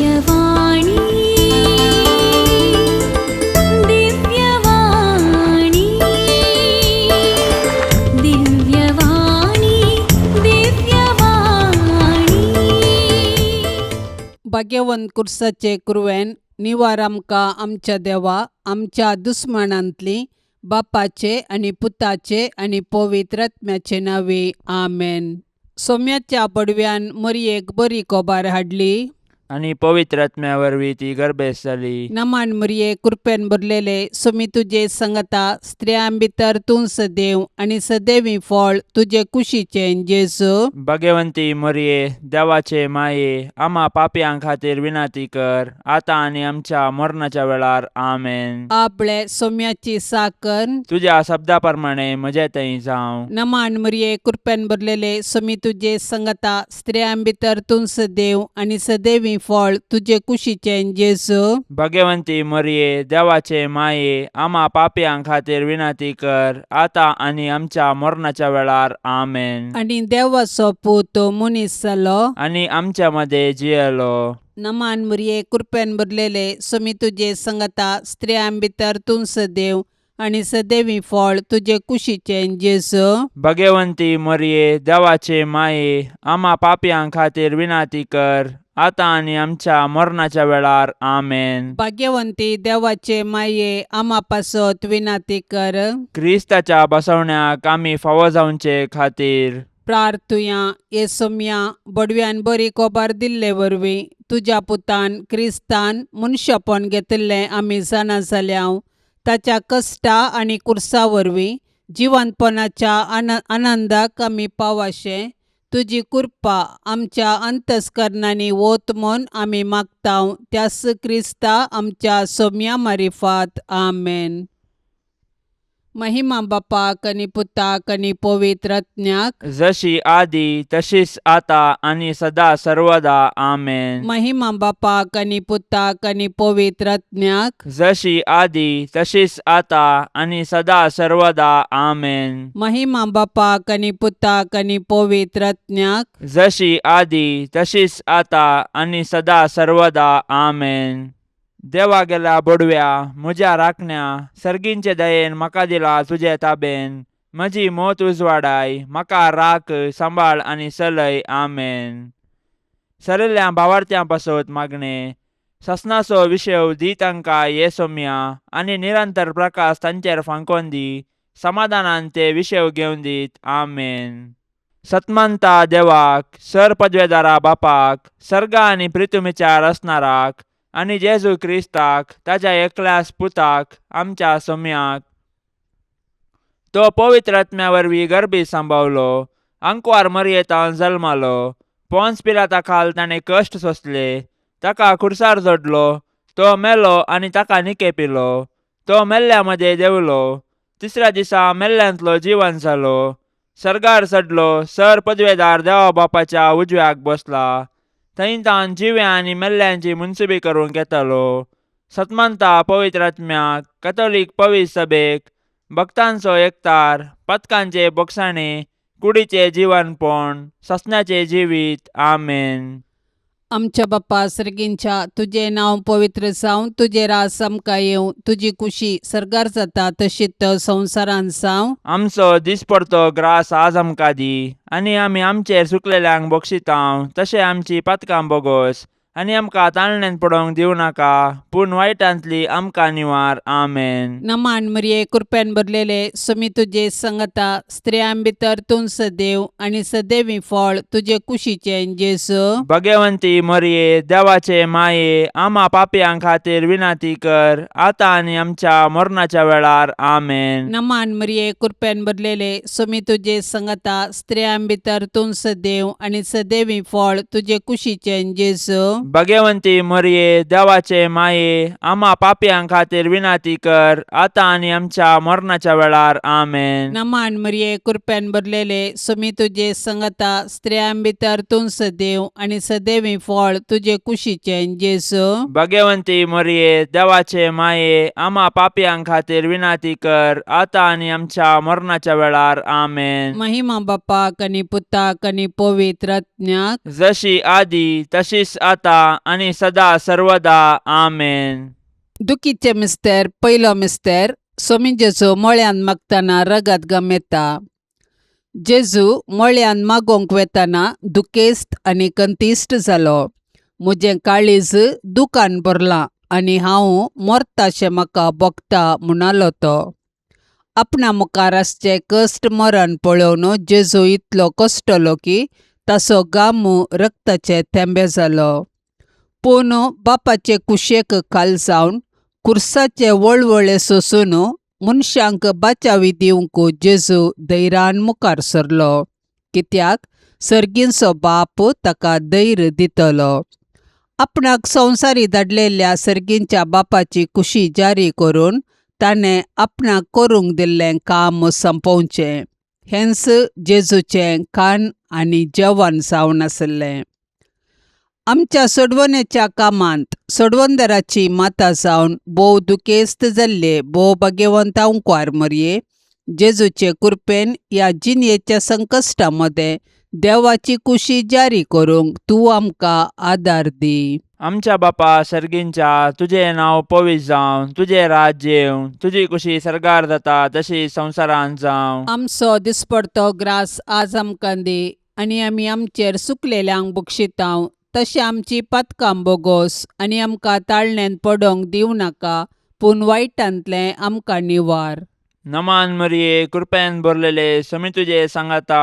दिव्यवाणी दिव्यवाणी दिव्यवाणी दिव्यवाणी. भाग्यवंत कुर्साचे कुरवेन निवार आमकां आमच्या देवा आमच्या दुस्मनांतली बापाचे आनी पुताचे आनी पवित्र आत्म्याचे नावे आमेन. सोम्याच्या पडव्यान मरयेक बरी कोबार हाडली आणि पवित्र आत्म्या वरवीं ती गर्भेस जाली. नमान मरये कृपेन भरलेले सोमी तुजे संगता स्त्रियां भितर तूं सदैव आनी सदैवी फळ तुजे कुशीचें जेजू. भाग्यवंती मरिये देवाचे माये आम्हा पापयां खातीर विनाती कर आता आनी आमच्या मरणाच्या वेळार आमेन. आपले सोम्याची साकर तुझ्या शब्दा प्रमाणे म्हजे थंय जावं. नमान मरये कृपेन भरलेले सोमी तुजे संगता स्त्रियां भितर तूं सदैव आनी सदैवी फळ तुजे कुशीचें जेजू. भाग्यवंती मरिये देवाचे माये आम्हा पापयां खातीर विनाती कर आता आनी आमच्या मरणाच्या वेळार आमेन. आनी देवाचो पूत मनीस जालो आनी आमच्या मध्ये जियेलो. नमान मरये कृपेन भरलेले सोमी तुजे संगता स्त्रियां भितर तूं सदैव आनी सदैवी फळ तुजे कुशीचें जेजू. भाग्यवंती मरिये देवाचे माये आम्हा पापयां खातीर विनाती कर आता आनी आमच्या मरणाच्या वेळार आमेन. भाग्यवंती देवाचे माये आम्हा पासत विनाती कर. क्रिस्ताच्या बसवण्याक आमी फावो जावचे खातीर प्रार्थुया ये सोम्या बडव्यान बरी कोबार दिल्ले वरवीं तुज्या पुतान क्रिस्तान मनशापण घेतिल्लें आमी जाणा जाल्याव ताच्या कश्टा आनी कुर्सा वरवीं जिवंतपणाच्या आनंदाक आमी पावाशे तुजी कृपा आमच्या अंतस्करणांनी वोत म्हूण आमी मागताव त्यास क्रिस्ता आमच्या सोम्या मारिफात आमेन. महिमा बापाक आनी पुताक आनी पवित्र आत्म्याक जशी आदी तशीच आता आनी सदा सर्वदा आमेन. महिमा बापाक आनी पुताक आनी पवित्र आत्म्याक जशी आदी तशीच आता आनी सदा सर्वदा आमेन. महिमा बापाक आनी पुताक आनी पवित्र आत्म्याक जशी आदी तशीच आता आनी सदा सर्वदा आमेन. देवा गेल्या बडव्या म्हज्या राखण्या सर्गींचे दयेन म्हाका दिला तुजे ताबेन म्हजी मोत उजवाडाय म्हाका राख सांबाळ आनी चलय आमेन. सरिल्ल्या भावार्थ्यां पासत मागणे ससनाचो विशय दी तांकां ये सोम्या आनी निरंतर प्रकाश तांचेर फांकोन दी समाधानान ते विशय घेवन दीत आमेन. सतमंता देवाक सर पदवेदारा बापाक सर्गा आनी पृथ्वीचार असणाराक आनी जेजू क्रिस्ताक ताच्या एकल्याच पुताक आमच्या सोम्याक तो पवित्र आत्म्या वरवीं गर्भी सांबावलो अंकवार मरयेतावन जल्मालो पोंस पिलाता खाल ताणें कश्ट सोंसले ताका खुर्सार जोडलो तो मेलो आनी ताका निकेपिलो तो मेल्ल्या मदें देंवलो तिसऱ्या दिसा मेल्ल्यांतलो जिवन जालो सर्गार चडलो सर पदवेदार देवा बापाच्या उजव्याक बसला थंयतान जिव्या आनी मेल्ल्यांची मुनसिबी करूंक येतालो. सतमंता पवित्र आत्म्याक कॅथोलीक पवित्र सभेक भक्तांचो एकतार पथकांचे बोगसाणे कुडीचे जिवनपण ससण्याचे जिवीत आमेन. आमच्या बापा सर्गींच्या तुझे नाव पवित्र जावं तुझे रास आमकां येवं तुजी कुशी सर्गार जाता तशीच संवसारान जावं. आमचो दिसपडतो ग्रास आज आमकां दी आनी आमी आमचेर सुकलेल्यांक बक्षितांव तशें आमची पातकां बोगोस आनी आमकां ताळण्यांत पडोवंक दिवं नाका पूण वायटांतली आमकां निवार आमेन. नमान मरये कृपेन भरलेले सोमी तुजे संगता स्त्रियां भितर तूं सदैव आनी सदैवी फळ तुजे कुशीचें जेजू. भाग्यवंती मरिये देवाचे माये आम्हा पापयां खातीर विनाती कर आता आनी आमच्या मरणाच्या वेळार आमेन. नमान मरये कृपेन भरलेले सोमी तुजे संगता स्त्रियां भितर तूं सदैव आनी सदैवी फळ तुजे कुशीचें जेजू. भाग्यवंती मरिये देवाचे माये आम्हा पापयां खातीर विनाती कर आता आनी आमच्या मरणाच्या वेळार आमेन. नमान मरये कृपेन भरलेले सोमी तुजे संगता स्त्रियां भितर तूं सदैव आनी सदैवी फळ तुजे कुशीचें जेजू. भाग्यवंती मरिये देवाचे माये आम्हा पापयां खातीर विनाती कर आता आनी आमच्या मरणाच्या वेळार आमेन. महिमा बापाक आनी पुताक आनी पवित्र आत्म्याक जशी आदी तशीच आता आतां आनी सदां सर्वदा आमेन. दुखीचे मिस्तेर पयलो मिस्तेर सोमी जेजू मळ्यान मागतना रगत गम येता. जेजू मळ्यान मागोंक वेतना दुखेस्त आनी कंतिश्ट जालो. म्हजें काळीज दुखान भरलां आनी हांव मरताशें म्हाका भोगता म्हणालो तो. आपणा मुखार आसचें कश्ट मरण पळोवन जेजू इतलो कश्टलो की ताचो गाम रक्ताचे थेंबे जालो. पूण बापाचे कुशेक खाल जावन कुर्साचे वळवळे सोसून मनशांक बाचावी दिवंक जेजू धैर्यान मुखार सरलो, कित्याक सर्गींचो बाप ताका धैर्य दितलो. आपणाक संवसारी धाडलेल्या सर्गींच्या बापाची कुशी जारी करून ताणें आपणाक करूंक दिल्लें काम संपोवचें हेंच जेजूचें खाण आनी जेवण जावन आसलें. आमच्या सोडवणेच्या कामांत सोडवणदाराची माता जावन भोव दुखेस्त जाल्ले भोव भाग्यवंत ओंकार मरये, जेजूचे कृपेन ह्या जिणयेच्या संकश्टामध्ये देवाची कुशी जारी करूंक तूं आमकां आदार दी. आमच्या बापा सर्गींच्या, तुजें नांव पवित्र जावं, तुजें राज्य येवं, तुजी कुशी सरगार जाता तशी संवसारांत जावं. आमचो दिसपडतो ग्रास आज आमकां दी, आनी आमी आमचेर चुकलेल्यांक बक्षितांव तशें आमची पातकां बोगोस, आनी आमकां ताळणेन पडोंक दिवं नाका, पूण वायटांतलें आमकां निवार. नमान मरिये, कृपेन भरलेले, समी तुजे सांगाता,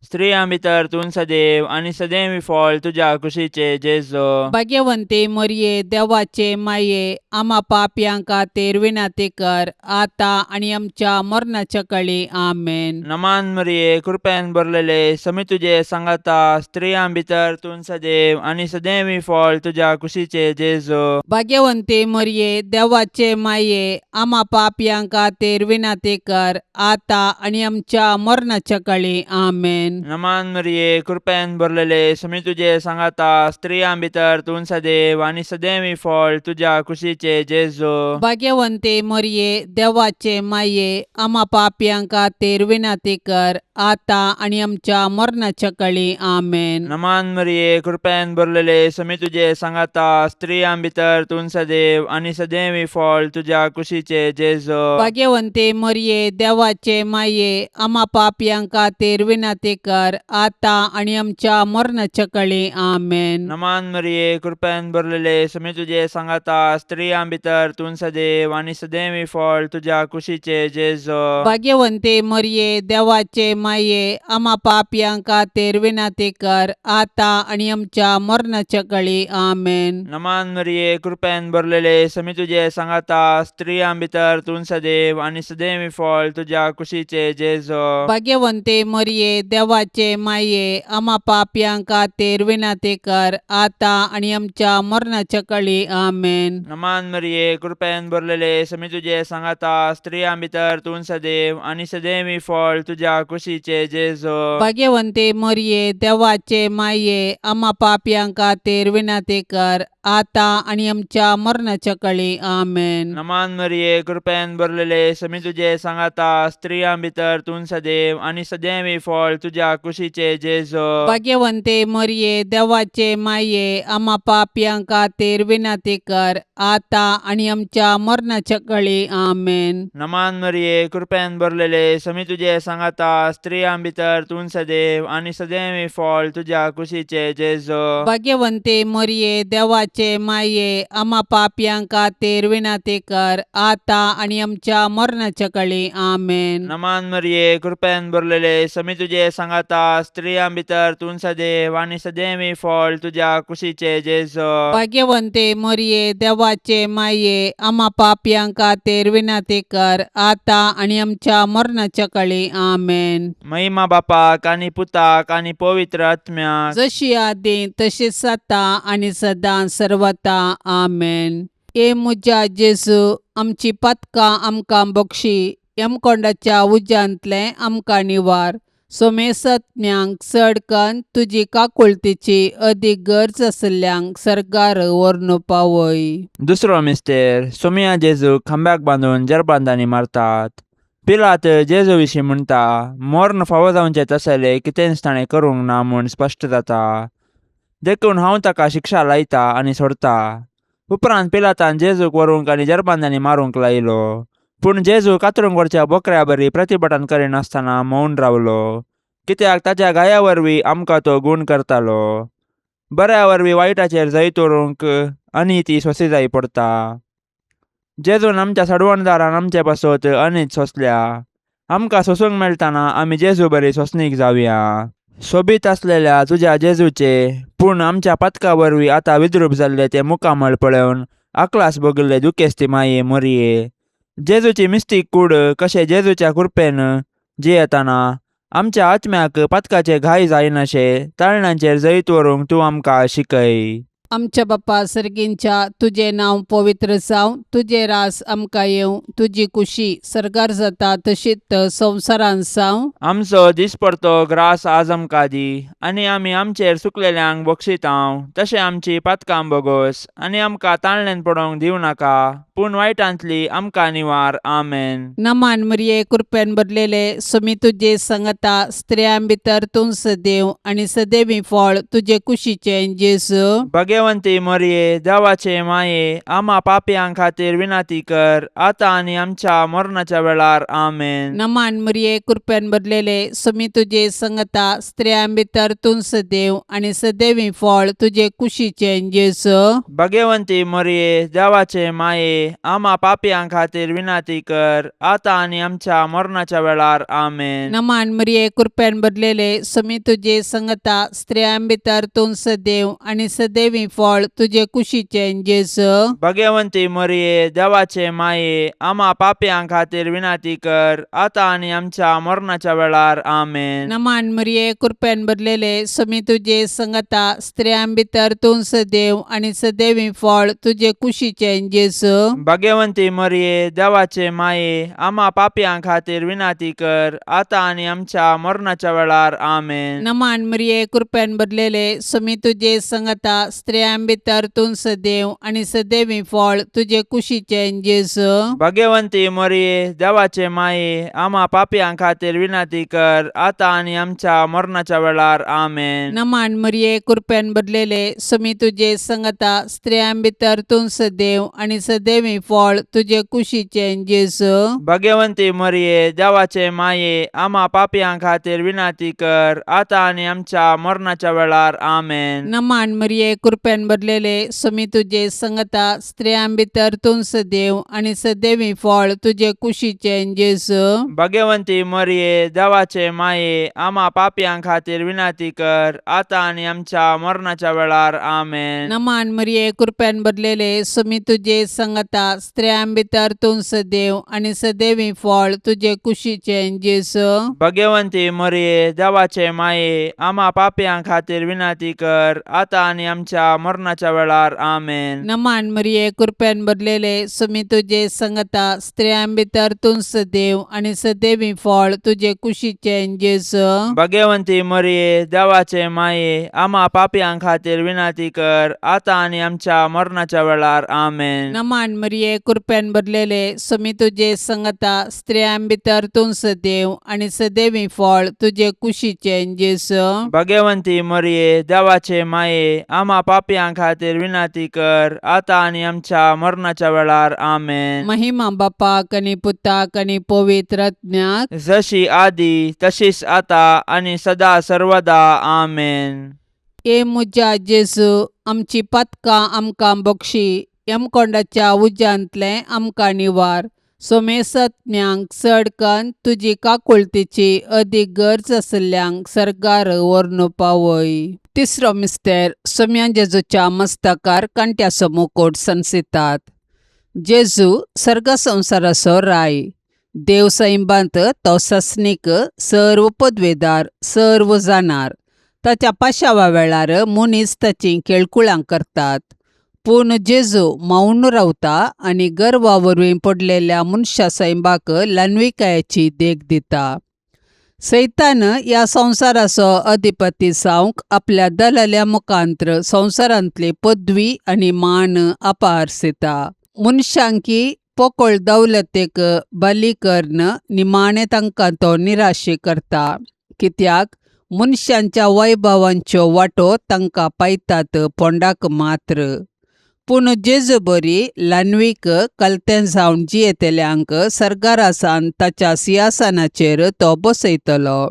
स्त्रियां भितर तूं सदैव आनी सदैवी फळ तुज्या कुशीचे जेजू. भाग्यवंते मरये, देवाचे माये, आमा पापयांक खातीर विनाती कर, आतां आनी आमच्या मरणाच्या काळी आमेन. नमान मरिये, कृपेन भरलेले, समी तुजे सांगाता, स्त्रियां भितर तूं सदैव आनी सदैवी फळ तुज्या कुशीचे जेजू. भाग्यवंते मरये, देवाचे माये, आमा पापयांक खातीर विनाती कर, आतां आनी आमच्या मरणाच्या काळी आमेन. नमान मरिये, कृपेन भरलेले, समी तुजे सांगाता, स्त्रियां भितर तूं सदैव आनी सदैवी फळ तुज्या कुशीचे जेजू. भाग्यवंते मरये, देवाचे माये, आमा पापयांक खातीर विनाती कर, आतां आनी आमच्या मरणाच्या काळी आमेन. नमान मरिये, कृपेन भरलेले, समी तुजे सांगाता, स्त्रियां भितर तूं सदैव आनी सदैवी फळ तुज्या कुशीचे जेजू. भाग्यवंते मरये, देवाचे माये, आमा पापयांक खातीर विनाती कर, आतां आनी आमच्या मरणाच्या काळी आमेन. नमान मरिये, कृपेन भरलेले, समी तुजे सांगाता, स्त्रियां भितर तूं सदैव आनी सदैवी फळ तुज्या कुशीचे जेजू. भाग्यवंते मरये, देवाचे माये, आमा पापयांक खातीर विनाती कर, आतां आनी आमच्या मरणाच्या काळी आमेन. नमान मरिये, कृपेन भरलेले, समी तुजे सांगाता, स्त्रियां भितर तूं सदैव आनी सदैवी फळ तुज्या कुशीचे जेजू. भाग्यवंते मरये, देवाचे माये, आमा पापयांक खातीर विनाती कर, आतां आनी आमच्या मरणाच्या काळी आमेन. नमान मरिये, कृपेन भरलेले, समी तुजे सांगाता, स्त्रियां भितर तूं सदैव आनी सदैवी फळ तुज्या कुशीचे जेजू. भाग्यवंते मरये, देवाचे माये, आमा पापयांक खातीर विनाती कर, आतां आनी आमच्या मरणाच्या काळी आमेन. नमान मरिये, कृपेन भरलेले, समी तुजे सांगाता, स्त्रियां भितर तूं सदैव आनी सदैवी फळ तुज्या कुशीचे जेजू. भाग्यवंते मरये, देवाचे माये, आमा पापयांक खातीर विनाती कर, आतां आनी आमच्या मरणाच्या काळी आमेन. नमान मरिये, कृपेन भरलेले, समी तुजे सांगाता, स्त्रियां भितर तूं सदैव आनी सदैवी फळ तुज्या कुशीचे जेजू. भाग्यवंते मरये, देवाचे माये, आमा पापयांक खातीर विनाती कर, आतां आनी आमच्या मरणाच्या काळी आमेन. नमान मरिये, कृपेन भरलेले, समी तुजे सांगाता, स्त्रियां भितर तूं सदैव आनी सदैवी फळ तुज्या कुशीचे जेजू. भाग्यवंते मरये, देवाचे माये, आमा पापयांक खातीर विनाती कर, आतां आनी आमच्या मरणाच्या काळी आमेन. महिमा बापाक आनी पुताक आनी पवित्र आत्म्याक, जशी आदी तशीच आता आनी सदां सर्वता आमेन. ए म्हज्या जेजू, आमची पातकां आमकां बक्षी, यमकोंडाच्या उज्यांतले आमकां निवार. सोमेसत्म्यांक चडकन तुजी काकुळतीची अदीक गरज आसल्यांक सरकार व्हरून पावय. दुसरो मिस्तेर, सोमिया जेजू खांब्याक बांदून जरबांदांनी मारतात. पिलात जेजू विशीं म्हणटा, मरण फावो जावचें तसलें कितेंच ताणें करूंक ना म्हूण स्पश्ट जाता. देखून हांव ताका शिक्षा लायता आनी सोडता. उपरांत पिलातान जेजूक व्हरूंक आनी जरबांद्यांनी मारूंक लायलो. पूण जेजू कातरूंक व्हरच्या बोकड्या बरी प्रतिभटन करिनासतना मौन रावलो, कित्याक ताच्या गाया वरवीं आमकां तो गूण करतालो. बऱ्या वरवीं वायटाचेर जैत व्हरूंक अनिती सोंसी जायी पडटा. जेजून आमच्या सडवणदारान आमचे पासत अनीत सोंसल्या. आमकां सोसूंक मेळटाना आमी जेजू बरी सोंसणीक जावया. सोबीत आसलेल्या तुज्या जेजूचे पूण आमच्या पातका वरवीं आतां विद्रूप जाल्ले ते मुखामळ पळोवन आकलास भोगिल्ले दुखेस्ती माये मोरये. जेजूची मिस्तीक कूड कशें जेजूच्या कृपेन जियेताना आमच्या आत्म्याक पातकाचे घाय जायनाशे ताळण्यांचेर जैत व्हरूंक तूं आमकां शिकय. आमच्या बाप्पा सर्गींच्या तुझे नांव पवित्र जावं, तुझे रास आमकां येवं, तुजी कुशी सरकार जाता तशीच संवसारांत जावं. आमचो दिसपडतो ग्रास आज आमकां दी, आनी आमी आमचेर चुकलेल्यांक बक्षितांव तशें आमची पातकां बोगोस, आनी आमकां ताळणेन पडोवंक दिवं नाका, पूण वायटांतली आमकां निवार. आमेन. नमान मरिये कृपेन भरलेले सुमी तुजे सांगता स्त्रियां भितर तूं सदैव आनी सदैवी फळ तुजे कुशीचें जेजू. भाग्यवंती मरिये देवाचे माये, आम्हा पापयां खातीर विनाती कर, आतां आनी आमच्या मरणाच्या वेळार. आमेन. नमान मरिये कृपेन भरलेले सुमी तुजे सांगता स्त्रियां भितर तूं सदैव आनी सदैवी फळ तुजे कुशीचें जेजू. भाग्यवंती मरिये देवाचे माये, आम्हा पापयां खातीर विनाती कर, आतां आनी आमच्या मरणाच्या वेळार. आमेन. नमान मरिये कृपेन भरलेले सुमी तुजे सांगता स्त्रियां भितर तूं सदैव आनी सदैवी फळ तुजे कुशीचें जेजू. भाग्यवंती मरिये देवाचे माये, आम्हा पापयां खातीर विनाती कर, आतां आनी आमच्या मरणाच्या वेळार. आमेन. नमान मरिये कृपेन भरलेले सुमी तुजे सांगता स्त्रियां भितर तूं सदैव आनी सदैवी फळ तुजे कुशीचें जेजू. भाग्यवंती मरिये देवाचे माये, आम्हा पापयां खातीर विनाती कर, आतां आनी आमच्या मरणाच्या वेळार. आमेन. नमान मरिये कृपेन भरलेले सुमी तुजे सांगता स्त्रियां भितर तूं सदैव आनी सदैवी फळ तुजे कुशीचें जेजू. भाग्यवंती मरिये देवाचे माये, आम्हा पापयां खातीर विनाती कर, आतां आनी आमच्या मरणाच्या वेळार. आमेन. नमान मरिये कृपेन भरलेले सुमी तुजे सांगता स्त्रियां भितर तूं सदैव आनी सदैवी फळ तुजे कुशीचें जेजू. भाग्यवंती मरिये देवाचे माये, आम्हा पापयां खातीर विनाती कर, आतां आनी आमच्या मरणाच्या वेळार. आमेन. नमान मरिये कृपेन भरलेले सुमी तुजे सांगता स्त्रियां भितर तूं सदैव आनी सदैवी फळ तुजे कुशीचें जेजू. भाग्यवंती मरिये देवाचे माये, आम्हा पापयां खातीर विनाती कर, आतां आनी आमच्या मरणाच्या वेळार. आमेन. नमान मरिये कृपेन भरलेले सुमी तुजे सांगता स्त्रियां भितर तूं सदैव आनी सदैवी फळ तुजे कुशीचें जेजू. भाग्यवंती मरिये देवाचे माये, आम्हा पापयां खातीर विनाती कर, आतां आनी आमच्या मरणाच्या वेळार. आमेन. नमान मरिये कृपेन भरलेले सुमी तुजे सांगता स्त्रियां भितर तूं सदैव आनी सदैवी फळ तुजे कुशीचें जेजू. भाग्यवंती मरिये देवाचे माये, आम्हा पापयां खातीर विनाती कर, आतां आनी आमच्या मरणाच्या वेळार. आमेन. नमान मरिये कृपेन भरलेले सुमी तुजे सांगता स्त्रियां भितर तूं सदैव आनी सदैवी फळ तुजे कुशीचें जेजू. भाग्यवंती मरिये देवाचे माये, आम्हा पापयां खातीर विनाती कर, आतां आनी आमच्या मरणाच्या वेळार. आमेन. महिमा बापाक आनी पुताक आनी पवित्र आत्म्याक, जशी आदी तशीच आतां आनी सदा सर्वदा. आमेन. ए मुजा जेजू, आमची पातकां आमकां बक्षी, यमकोंडाच्या उज्यांतले आमकां निवार. सोमेसत्म्यांक चडकन तुजी काकुळतीची अदीक गरज आसल्यांक सरकार व्हरून पावय. तिसरो मिस्तेर सोम्या जेजूच्या मस्तकार कांट्याचो मुकुट संसितात. जेजू सर्ग संवसाराचो राय, देव सैबांत तो सस्नीक, सर्व पदवेदार, सर्व जाणार. ताच्या पाशावा वेळार मनीस ताची केळकुळां करतात. पूण जेजू मौन रावता आनी गर्वा वरवीं पडलेल्या मनशा सैबाक ल्हानविकायेची देख दिता. सैतान ह्या संवसाराचो अधिपती जावंक आपल्या दलाल्या मुखांत्र संवसारांतली पदवी आनी मान आपारसिता. मनशांकी पोकळ दौलतेक बली कर्ण निमाणें तांकां तो निराशे करता, कित्याक मनशांच्या वैभवांच्यो वाटो तांकां पायतात पोंडाक मात्र. पूण जेजू बरी ल्हानवीक कलतें जावन जियेतल्यांक सरकारा सावन ताच्या सिंहासनाचेर तो बसयतलो.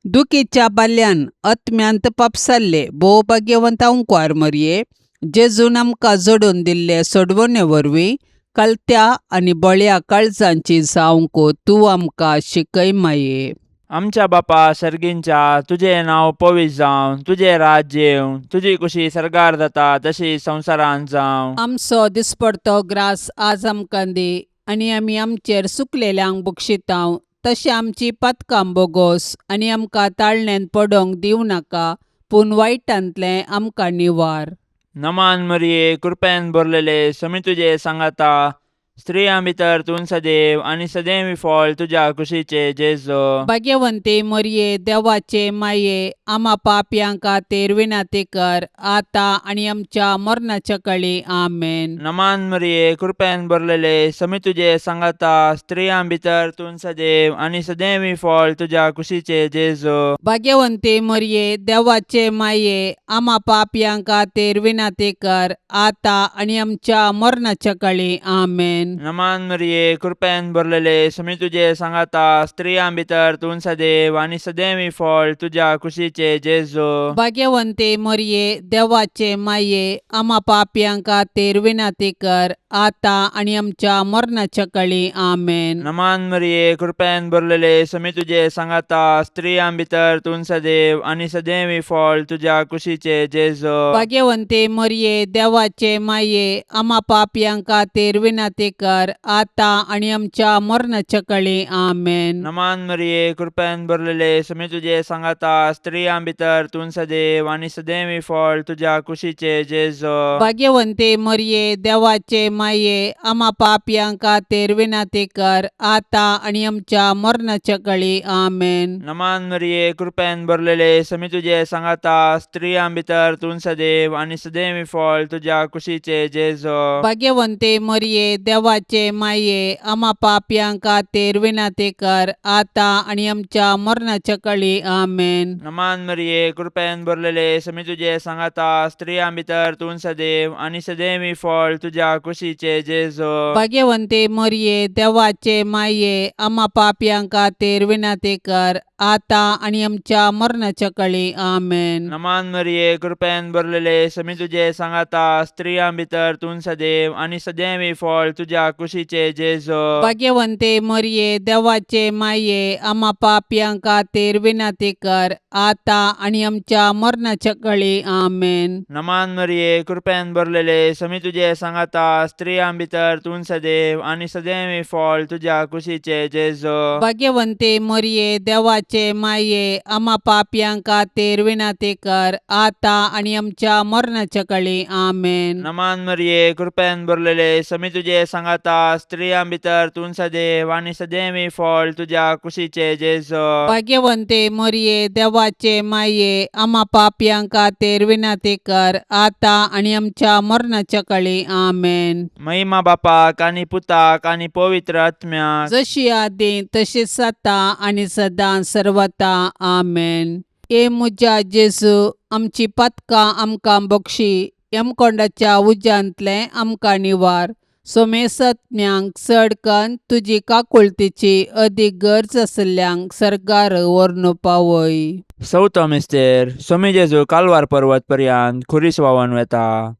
दुखीच्या बाल्यान आत्म्यांत पापसाल्ले भोव भाग्यवंत अंकुआर मरये, जेजून आमकां जोडून दिल्ले सोडवणे वरवीं कलत्या आनी बळ्या काळजांची जावंक तूं आमकां शिकय माये. आमच्या बापा सर्गींच्या, तुझे नाव पवित्र जावं, तुझे राज्य येवं, तुझी कुशी सरकार जाता तशी संवसारांत जावं. आमचो दिसपडतो ग्रास आज आमकां दी, आनी आमी आमचेर चुकलेल्यांक बक्षितांव, तशें आमची पातकां बोगोस आनी आमकां ताळणेंत पडोवंक दिवं नाका, पूण वायटांतलें आमकां निवार. नमान मरिये, कृपेन भरलेले, समी तुजे सांगाता, स्त्रियां भितर तूं सदैव आनी सदैवी फळ तुज्या कुशीचे जेजो. भाग्यवंते मरये, देवाचे माये, आमा पापयांक खातीर विनाती कर, आतां आनी आमच्या मरणाच्या काळी आमेन. नमान मरिये, कृपेन भरलेले, समी तुजे सांगाता, स्त्रियां भितर तूं सदैव आनी सदैवी फळ तुज्या कुशीचे जेजो. भाग्यवंते मरये, देवाचे माये, आमा पापयांक खातीर विनाती कर, आतां आनी आमच्या मरणाच्या काळी आमेन. नमान मरिये, कृपेन भरलेले, समी तुजे सांगाता, स्त्रियां भितर तूं सदैव आनी सदैवी फळ तुज्या कुशीचे जेजो. भाग्यवंते मरये, देवाचे माये, आमा पापयांक खातीर विनाती कर, आतां आनी आमच्या मरणाच्या काळी आमेन. नमान मरिये, कृपेन भरलेले, समी तुजे सांगाता, स्त्रियां भितर तूं सदैव आनी सदैवी फळ तुज्या कुशीचे जेजो. भाग्यवंते मरये, देवाचे माये, आमा पापयांक खातीर विनाती कर, आतां आनी आमच्या मरणाच्या काळी आमेन. नमान मरिये, कृपेन भरलेले, समी तुजे सांगाता, स्त्रियां भितर तूं सदैव आनी सदैवी फळ तुज्या कुशीचे जेजो. भाग्यवंते मरये, देवाचे माये, आमा पापयांक खातीर विनाती कर, आतां आनी आमच्या मरणाच्या काळी आमेन. नमान मरिये, कृपेन भरलेले, समी तुजे सांगाता, स्त्रियां भितर तूं सदैव आनी सदैवी फळ तुज्या कुशीचे जेजो. भाग्यवंते मरये, देवाचे माये, आमा पापयांक खातीर विनाती कर, आतां आनी आमच्या मरणाच्या काळी आमेन. नमान मरिये, कृपेन भरलेले, समी तुजे सांगाता, स्त्रियां भितर तूं सदैव आनी सदैवी फळ तुज्या कुशीचे जेजो. भाग्यवंते मरये, देवाचे माये, आमा पापयांक खातीर विनाती कर, आतां आनी आमच्या मरणाच्या काळी आमेन. नमान मरिये, कृपेन भरलेले, समी तुजे सांगाता, स्त्रियां भितर तूं सदैव आनी सदैवी फळ तुज्या कुशीचे जेजो. भाग्यवंते मरये, देवाचे माये, आमा पापयांक खातीर विनाती कर, आतां आनी आमच्या मरणाच्या काळी आमेन. नमान मरिये, कृपेन भरलेले, समी तुजे सांगाता, स्त्रियां भितर तूं सदैव आनी सदैवी फळ तुज्या कुशीचे जेजो. भाग्यवंते मरये, देवाचे माये, आमा पापयांक खातीर विनाती कर, आतां आनी आमच्या मरणाच्या काळी आमेन. नमान मरिये, कृपेन भरलेले, समी तुजे सांगाता, स्त्रियां भितर तूं सदैव आनी सदैवी फळ तुज्या कुशीचे जेजो. भाग्यवंते मरये, देवाचे माये, आमा पापयांक खातीर विनाती कर, आतां आनी आमच्या मरणाच्या काळी आमेन. महिमा बापाक आनी पुताक आनी पवित्र आत्म्याक, जशी आदी तशीच आता आनी सदां सर्वता आमेन. ए मुजा जेजू, आमची पातकां आमकां बक्षी, यमकोंडाच्या उज्यांतलें आमकां निवार. सोमेसत्म्यांक चड कन्न तुजी काकुळतीची अदीक गरज आसल्यांक सरकार व्हरून पावय. चवथो मिस्तेर, सोमी जेजू कालवार पर्वत पर्यंत खुरीस व्हांवून वेता.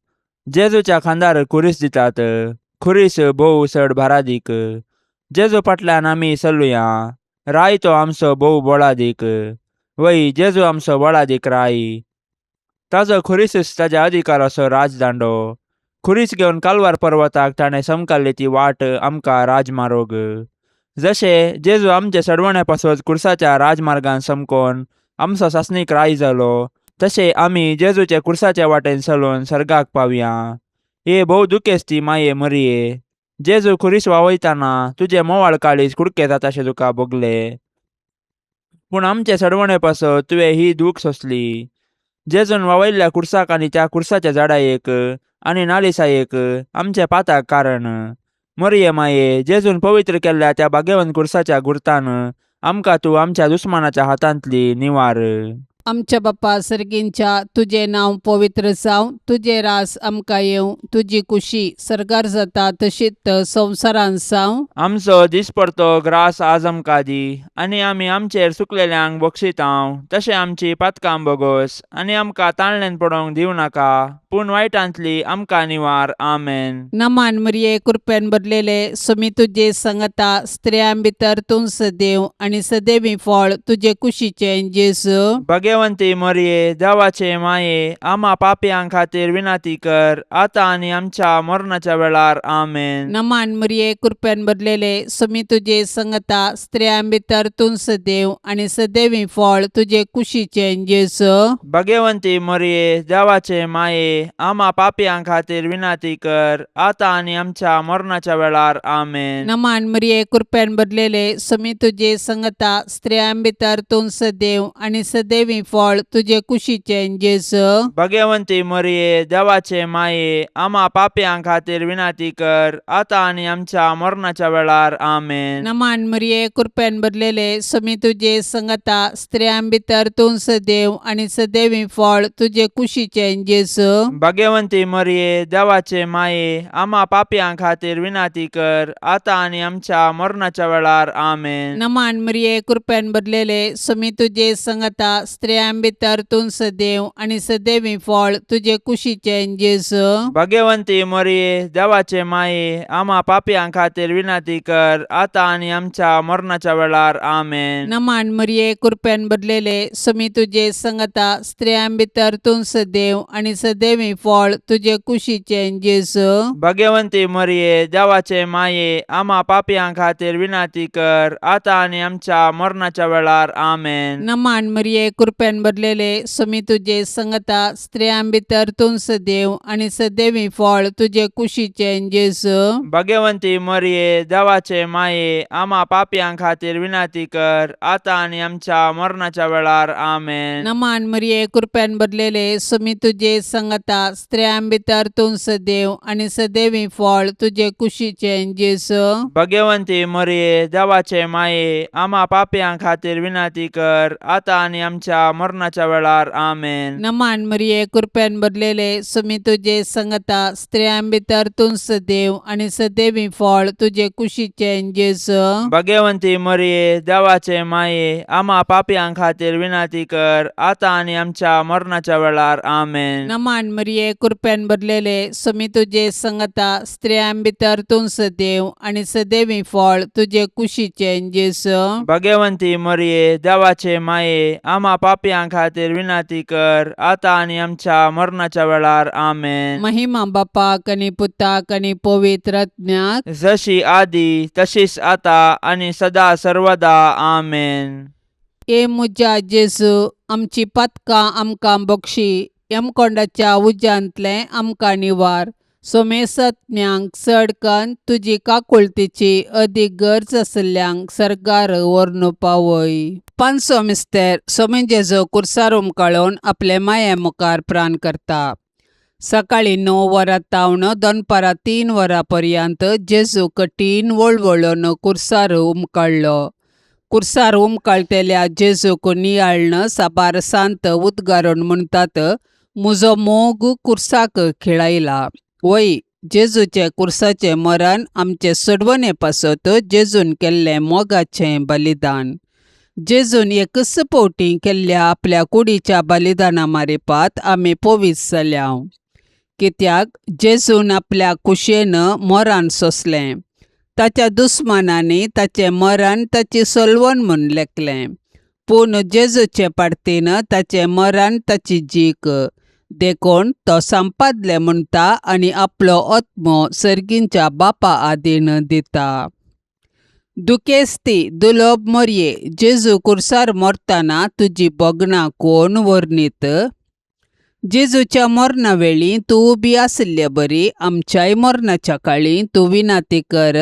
जेजूच्या खांदार खुरीस दितात, खुरीस भोव चड भारादीक. जेजू फाटल्यान आमी चलुया, राय तो आमचो भोव बळादीक. वय जेजू आमचो बळादीक राय, ताजो खुरीसच ताज्या अधिकाराचो राजदांडो. खुरीस घेवन कालवार पर्वताक ताणें समकाल्ली ती वाट आमकां राजमार्ग. जशें जेजू आमचे सडवणे पासत कुर्साच्या राजमार्गान समकोन आमचो सासणीक राय जालो, तशें आमी जेजूचे कुर्साच्या वाटेन चलून सर्गाक पावया. हे भोव दुखेस्ती माये मरिये, जेजू खुरीस वावयताना तुजे मोवाळ काळीज कुडके जाताशें तुका भोगले. पूण आमचे सडवणे पासत तुवें ही दूख सोंसली. जेजून वावयल्ल्या कुर्साक आनी त्या कुर्साच्या झाडायेक आनी नालिसायेक आमच्या पाताक कारण. मरिये माये, जेजून पवित्र केल्ल्या त्या भाग्यवंत कुर्साच्या गुर्तान आमकां तूं आमच्या दुस्मानाच्या हातांतली निवार. आमच्या बाप्पा सर्गींच्या तुझे नांव पवित्र जावं, तुझे रास आमकां येवं, तुजी कुशी सरकार जाता तशीच संवसारांत जावं. आमचो दिसपडतो ग्रास आज आमकां दी, आनी आमी आमचेर सुकलेल्यांक बक्षितांव. तशें आमची पातकां बोगोस, आनी आमकां ताळणेन पडोवंक दिवं नाका, पूण वायटांतली आमकां निवार. आमेन. नमान मरिये कृपेन भरलेले समी तुजे संगता स्त्रियां भितर तूं सदैव आनी सदैवी फळ तुजे कुशीचें जेजू. भगवंती मरिये देवाचे माये, आम्हा पापयां खातीर विनाती कर, आतां आनी आमच्या मरणाच्या वेळार. आमेन. नमान मरिये कृपेन भरलेले समी तुजे संगता स्त्रियां भितर तूं सदैव आनी सदैवी फळ तुजे कुशीचें जेजू. भगवंती मरिये देवाचे माये, आम्हा पापयां खातीर विनाती कर, आतां आनी आमच्या मरणाच्या वेळार. आमेन. नमान मरिये कृपेन भरलेले समी तुजे संगता स्त्रियां भितर तूं सदैव आनी सदैवी फळ तुजे कुशीचें जेजू. भगवंती मरिये देवाचे माये, आम्हा पापयां खातीर विनाती कर, आतां आनी आमच्या मरणाच्या वेळार. आमेन. नमान मरिये कृपेन भरलेले समी तुजे संगता स्त्रियां भितर तूं सदैव आनी सदैवी फळ तुजे कुशीचें जेजू. भगवंती मरिये देवाचे माये, आम्हा पापयां खातीर विनाती कर, आतां आनी आमच्या मरणाच्या वेळार. आमेन. नमान मरिये कृपेन भरलेले समी तुजे संगता स्त्रियां भितर तूं सदैव आनी सदैवी फळ तुजे कुशीचें जेजू. भगवंती मरिये देवाचे माये, आम्हा पापयां खातीर विनाती कर, आतां आनी आमच्या मरणाच्या वेळार. आमेन. नमान मरिये कृपेन भरलेले समी तुजे संगता स्त्रियां भितर तूं सदैव आनी सदैवी फळ तुजे कुशीचें जेजू. भगवंती मरिये देवाचे माये, आम्हा पापयां खातीर विनाती कर, आतां आनी आमच्या मरणाच्या वेळार. आमेन. नमान मरिये कृपेन भरलेले समी तुजे संगता स्त्रियां भितर तूं सदैव आनी सदैवी फळ तुजे कुशीचें जेजू. भगवंती मरिये देवाचे माये, आम्हा पापयां खातीर विनाती कर, आतां आनी आमच्या मरणाच्या वेळार. आमेन. नमान मरिये कृपेन भरलेले समी तुजे संगता स्त्रियां भितर तूं सदैव आनी सदैवी फळ तुजे कुशीचें जेजू. भगवंती मरिये देवाचे माये, आम्हा पापयां खातीर विनाती कर, आतां आनी आमच्या मरणाच्या वेळार. आमेन. नमान मरिये कृपेन भरलेले समी तुजे संगता स्त्रियां भितर तूं सदैव आनी सदैवी फळ तुजे कुशीचें जेजू. भगवंती मरिये देवाचे माये, आम्हा पापयां खातीर विनाती कर, आतां आनी आमच्या मरणाच्या वेळार. आमेन. नमान मरिये कृपेन भरलेले समी तुजे संगता स्त्रियां भितर तूं सदैव आनी सदैवी फळ तुजे कुशीचें जेजू. भगवंती मरिये देवाचे माये, आम्हा पापयां खातीर विनाती कर, आतां आनी आमच्या मरणाच्या वेळार. आमेन. महिमा बापाक आनी पुताक आनी पवित्र आत्म्याक, जशी आदी तशीच आता आनी सदा सर्वदा. आमेन. ए मुजा जेजू, आमची पातकां आमकां बक्षी, यमकोंडाच्या उज्यांतले आमकां निवार. सोमेसत्म्यांक चडकन तुजी काकुळतीची अदीक गरज आसल्यांक सरकार व्हरून पावय. पांचसो मिस्तेर सोमे जेजू कुर्सार उमकळून आपले माये मुखार प्राण करता. सकाळी 9 वरां तावन दनपारां 3 वरां पर्यंत जेजू कठीण वळवळून कुर्सार उमकळ्ळो. कुर्सार उमकळटेल्या जेजूक नियाळन साबार सांत उद्गारून म्हणटात, म्हजो मोग कुर्साक खिळायला. वय, जेजूचे कुर्साचें मरण आमचे सोडवणे पासत जेजून केल्लें मोगाचें बलिदान. जेजून एकच फावटी केल्ल्या आपल्या कुडीच्या बलिदाना मारिपात आमी पवित्र जाल्या. कित्याक जेजून आपल्या कुशेन मरण सोंसलें. ताच्या दुस्मानांनी ताचें मरण ताची सोलवण म्हूण लेखलें. पूण जेजूचे पाडतीन ताचें मरण ताची जीक. देखून तो संपादलें म्हणटा आनी आपलो आत्मो सर्गींच्या बापा आदीन दिता. दुखेस्ती दुलोब मरये, जेजू कुर्सार मरतना तुजी बोगणां कोण वर्णीत. जेजूच्या मरणा वेळी तूं उबी आसल्या बरी, आमच्याय मरणाच्या काळी तूं विनाती कर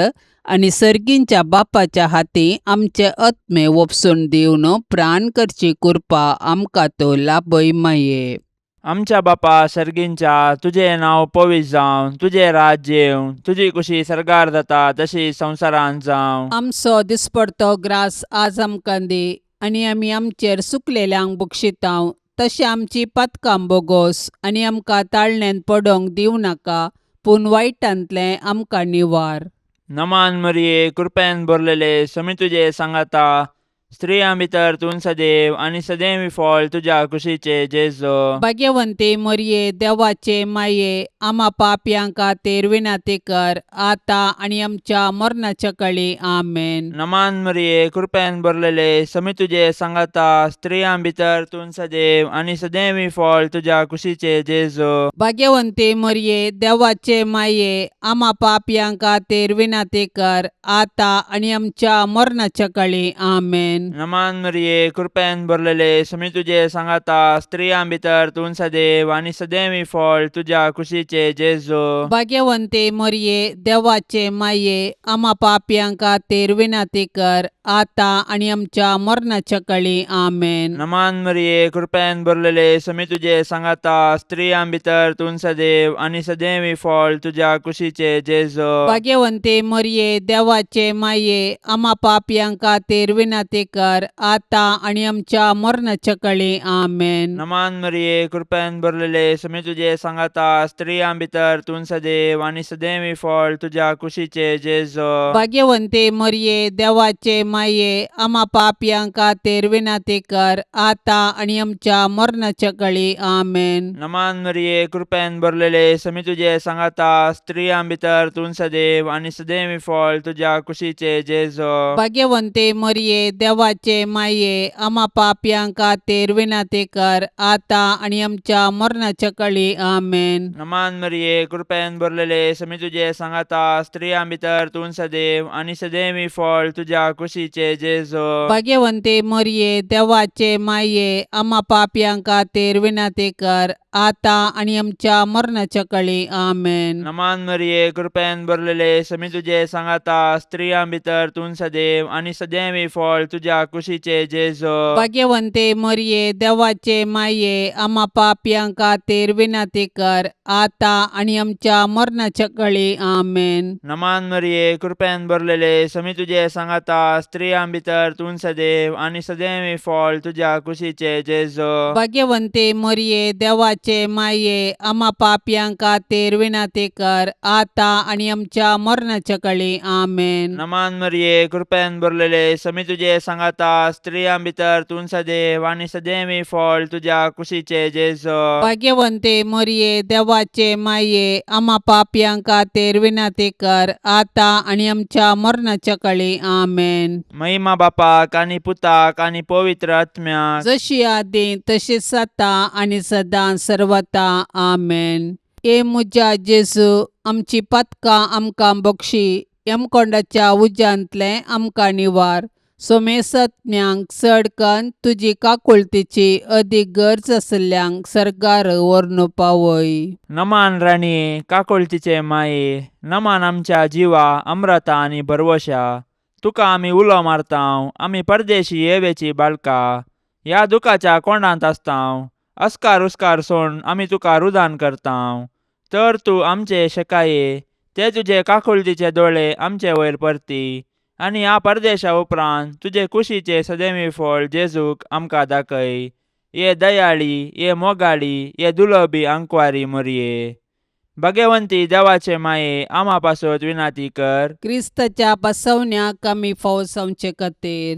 आनी सर्गींच्या बापाच्या हाती आमचे आत्मे वपसून दिवन प्राण करची कृपा आमकां तो लाभय माये. आमच्या बापा सर्गींच्या तुझे नाव पवित्र जावं, तुझे राज्य येवं, तुझी कुशी सरकार जाता तशी संवसारांत जावं. आमचो दिसपडतो ग्रास आज आमकां दी, आनी आमी आमचेर सुकलेल्यांक बक्षितांव. तशें आमची पातकां बोगोस, आनी आमकां ताळण्यांत पडोंक दिवं नाका, पूण वायटांतलें आमकां निवार. नमान मरिये, कृपेन भरलेले, समी तुझे सांगाता, स्त्रियां भितर तूं सदैव आनी सदैवी फळ तुझ्या कुशीचे जेजो. भाग्यवंते मरिये, देवाचे माये, आम्हा पापयांक खातीर विनाती कर, आता आनी आमच्या मरणाच्या काळी. आमेन. नमान मरिये, कृपेन भरलेले, समी तुझे सांगाता, स्त्रियां भितर तूं सदैव आनी सदैवी फळ तुझ्या कुशीचे जेजो. भाग्यवंते मरिये, देवाचे माये, आम्हा पापयांक खातीर विनाती कर, आता आनी आमच्या मरणाच्या काळी. आमेन. नमान मरिये, कृपेन भरलेले, समी तुझे सांगाता, स्त्रियां भितर तूं सदैव आनी सदैवी फळ तुझ्या कुशीचे जेजो. भाग्यवंते मरिये, देवाचे माये, आम्हा पापयांक खातीर विनाती कर, आता आनी आमच्या मरणाच्या काळी. आमेन. नमान मरिये, कृपेन भरलेले, समी तुझे सांगाता, स्त्रियां भितर तूं सदैव आनी सदैवी फळ तुझ्या कुशीचे जेजो. भाग्यवंते मरिये, देवाचे माये, आम्हा पापयांक खातीर विनाती कर, आता आनी आमच्या मरणाच्या काळी. आमेन. नमान मरिये, कृपेन भरलेले, समी तुझे सांगाता, स्त्रियां भितर तूं सदैव आनी सदैवी फळ तुझ्या कुशीचे जेजो. भाग्यवंते मरिये, देवाचे माये, आम्हा पापयांक खातीर विनाती कर, आता आनी आमच्या मरणाच्या काळी. आमेन. नमान मरिये, कृपेन भरलेले, समी तुझे सांगाता, स्त्रियां भितर तूं सदैव आनी सदैवी फळ तुझ्या कुशीचे जेजो. भाग्यवंते मरिये, देवाचे माये, आम्हा पापयांक खातीर विनाती कर, आता आनी आमच्या मरणाच्या काळी. आमेन. नमान मरिये, कृपेन भरलेले, समी तुझे सांगाता, स्त्रियां भितर तूं सदैव आनी सदैवी फळ तुझ्या कुशीचे जेजो. भाग्यवंते मरिये, देवाचे माये, आम्हा पापयांक खातीर विनाती कर, आता आनी आमच्या मरणाच्या काळी. आमेन. नमान मरिये, कृपेन भरलेले, समी तुझे सांगाता, स्त्रियां भितर तूं सदैव आनी सदैवी फळ तुझ्या कुशीचे जेजो. भाग्यवंते मरिये, देवाचे माये, आम्हा पापयांक खातीर विनाती कर, आता आनी आमच्या मरणाच्या काळी. आमेन. नमान मरिये, कृपेन भरलेले, समी तुझे सांगाता, स्त्रियां भितर तूं सदैव आनी सदैवी फळ तुझ्या कुशीचे जेजो. भाग्यवंते मरिये, देवाचे माये, आम्हा पापयांक खातीर विनाती कर, आता आनी आमच्या मरणाच्या काळी. आमेन. नमान मरिये, कृपेन भरलेले, समी तुझे सांगाता, स्त्रियां भितर तूं सदैव आनी सदैवी फळ तुझ्या कुशीचे जेजो. भाग्यवंते मरिये, देवाचे माये, आम्हा पापयांक खातीर विनाती कर, आता आनी आमच्या मरणाच्या काळी. आमेन. महिमा बापाक आनी पुताक आनी पवित्र आत्म्याक, जशी आदी तशीच आता आनी सदां सर्वता. आमेन. ए मुजा जेजू, आमची पातकां आमकां बक्षी, यमकोंडाच्या उज्यांतले आमकां निवार. सोमेसत्म्यांक चड कन्न तुजी काकुळतीची अदीक गरज आसल्यांक सरकार व्हरून पावय. नमान राणीये, काकुळतीचे माये, नमान आमच्या जिवा, अमृता आनी भरवशा. तुका आमी उलो मारतांव, आमी परदेशी येवेची बाळकां, ह्या दुखाच्या कोंडांत आसतांव. अस्कार उस्कार सोडून आमी तुका रुदान करतांव. तर तूं आमचे शेकाये, ते तुजे काकुळतीचे दोळे आमचे वयर परती, आनी ह्या परदेशा उपरांत तुजे कुशीचे सदैवी फळ जेजूक आमकां दाखय. ये दयाळी, ये मोगाळी, ये दुलोबी आंकवारी मरिये. भाग्यवंती देवाचे माये, आम्हा पासत विनाती कर. क्रिस्ताच्या बसवण्याक आमी फावो जावचे खातीर.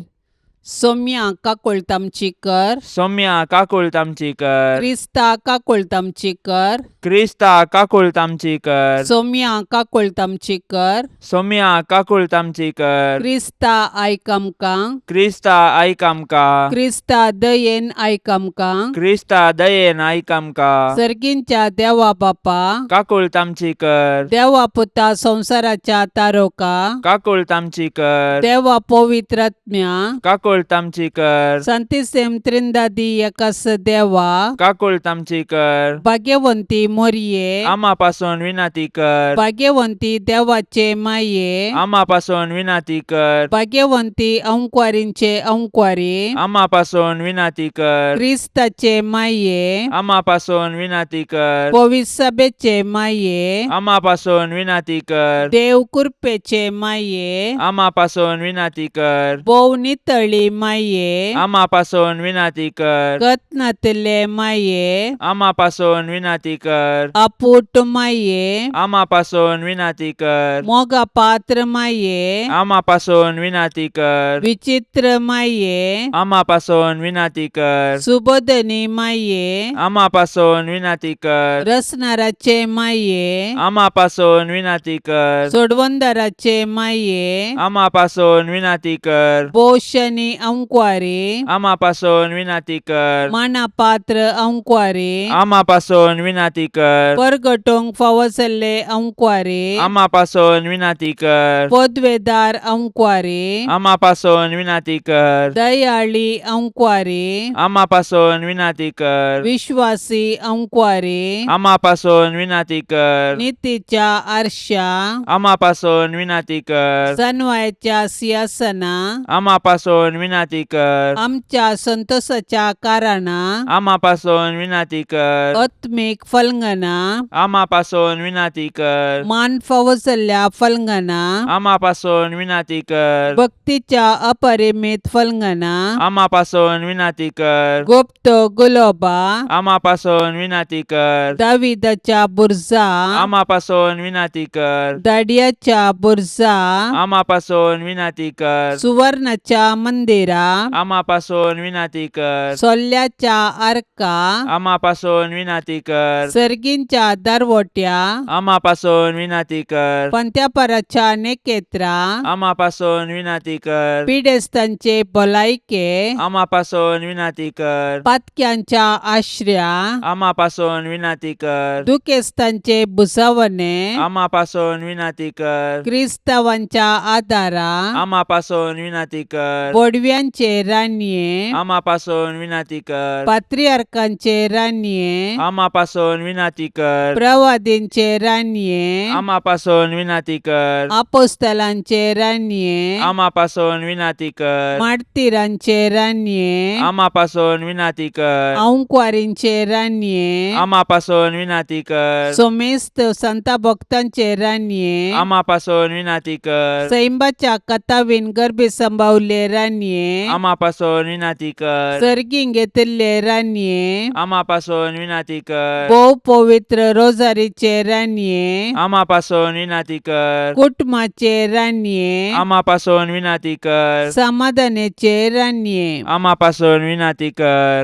सौम्या काकुळतामची कर. सौम्या काकुळतामची कर. क्रिस्ता काकुळतामची कर. क्रिस्ता काकुळतामची कर. सौम्या काकुळतामची कर. सौम्या काकुळतामची कर. क्रिस्ता आयक आमकां. क्रिस्ता आयक आमकां. क्रिस्ता दयेन आयक आमकां. क्रिस्ता दयेन आयक आमकां. सर्गींच्या देवा बापा, काकुळतामची कर. देवा पुता संसाराच्या तारोका, काकुळतामची कर. देवा पवित्र आत्म्या, काकुळ काकूळ तामची कर Santíssim Trindade एकाच देवा काकूळ तामची कर भाग्यवंती मोरये आम्हापासून विनंती कर भाग्यवंती देवाचे माये आम्हापासून विनंती कर भाग्यवंती अंकुवारींचे अंकुवारी आम्हापासून विनंती कर ख्रिस्ताचे माये आम्हापासून विनंती कर पवित्र सभेचे माये आम्हापासून विनंती कर देव कृपेचे माये आम्हापासून विनंती कर बोव नितळी माये आम्हापासून विनंती कर कत्नातले माये आम्हापासून विनंती कर अपूट माये आम्हापासून विनंती कर मोगा पात्र माये आम्हापासून विनंती कर विचित्र माये आम्हापासून विनंती कर सुबोधनी माये आम्हापासून विनंती कर रसनाराचे माये आम्हापासून विनंती कर सोडवंदाराचे माये आम्हापासून विनंती कर बोशनी अंकुवारी आम्हापासून विनंती कर मानापात्र अंकुवारी आम्हापासून विनंती कर परगटोंग फावसले अंकुवारी आम्हापासून विनंती कर पदवेदार अंकुवारी आम्हापासून विनंती कर दयाळी अंकुवारी आम्हापासून विनंती कर विश्वासी अंकुवारी आम्हापासून विनंती कर नीतीच्या आरशा आम्हापासून विनंती कर सनवायच्या सिंहासना आम्हापासून विनंती कर आमच्या संतोषाच्या कारणा आम्हापासून विनंती कर आत्मिक फलंगना आम्हापासून विनंती कर मान फावसल्या फलंगना आम्हापासून विनंती कर भक्तीच्या अपरिमित फलंगना आम्हापासून विनंती कर गुप्त गुलोबा आम्हापासून विनंती कर दाविदाच्या बुर्जा आम्हापासून विनंती कर दाडियाच्या बुर्जा आम्हापासून विनंती कर सुवर्णाच्या मंदिरा आम्हापासून विनंती कर सोल्ल्याच्या आरका आम्हापासून विनंती कर सर्गींच्या दरवट्या आम्हापासून विनंती कर पंत्यापराच्या नेकेत्रा आम्हापासून विनंती कर पिडेस्तांचे भलायके आम्हापासून विनंती कर पातक्यांच्या आश्रया आम्हापासून विनंती कर दुखेस्तांचे बुसावणे आम्हापासून विनंती कर क्रिस्तावांच्या आदारा आम्हापासून विनंती कर बोडव्यांचे रान्ये आम्हापासून विनंती कर पात्रियार्कांचे रान्ये आम्हापासून विनंती कर प्रवादींचे रान्ये आम्हापासून विनंती कर आपोस्तलांचे रान्ये आम्हापासून विनंती कर मार्तिरांचे रान्ये आम्हापासून विनंती कर अंकुवारींचे रान्ये आम्हापासून विनंती कर सोमेस्त संता भक्तांचे रान्ये आम्हापासून विनंती कर सैंबाच्या कथावीन गर्भे संभावले रान्ये आम्हापासून विनंती कर सर्गीं घेतिल्ले रान्ये आम्हापासून विनंती कर भोव पवित्र रोजारीचे रान्ये आम्हापासून विनंती कर कुटुंबाचे रान्ये आम्हापासून विनंती कर समाधानाचे रान्ये आम्हापासून विनंती कर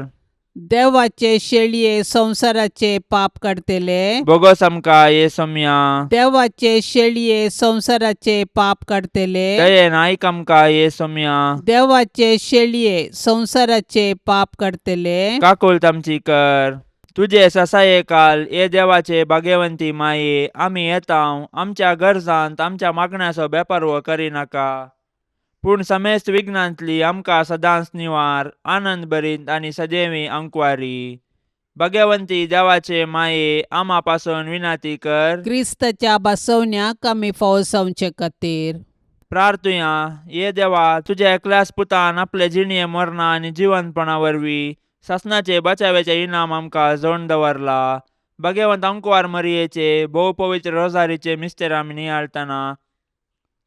देवाचे शेळये संसाराचे पाप काढतेले बोगस आमका येसम्या देवाचे शेळये संसाराचे पाप काढतेले दयेन ऐक आमका येसम्या देवाचे शेळये संसाराचे पाप काढतेले काकुल तामची कर तुझे ससाये काल ये देवाचे भाग्यवंती माये आम्ही येताव आमच्या गरजांत आमच्या मागण्याचो बेपारवो करिनाका पूण समेस्त विघ्नांतली आमकां सदांच निवार आनंद भरीत आनी सदैवी अंकुवारी भाग्यवंती देवाचे माये आम्हा पासून विनंती कर क्रिस्ताच्या बसवण्याक आमी फावसावचे खातीर प्रार्थुया ये देवा तुझ्या एकल्याच पुतान आपले जिणये मरणा आनी जिवंतपणा वरवीं सासणाचे बचावेचे इनाम आमकां जोडून दवरला भाग्यवंत अंकुवार मरियेचे भोव पवित्र रोजारीचे मिस्तेर आमी नियाळतना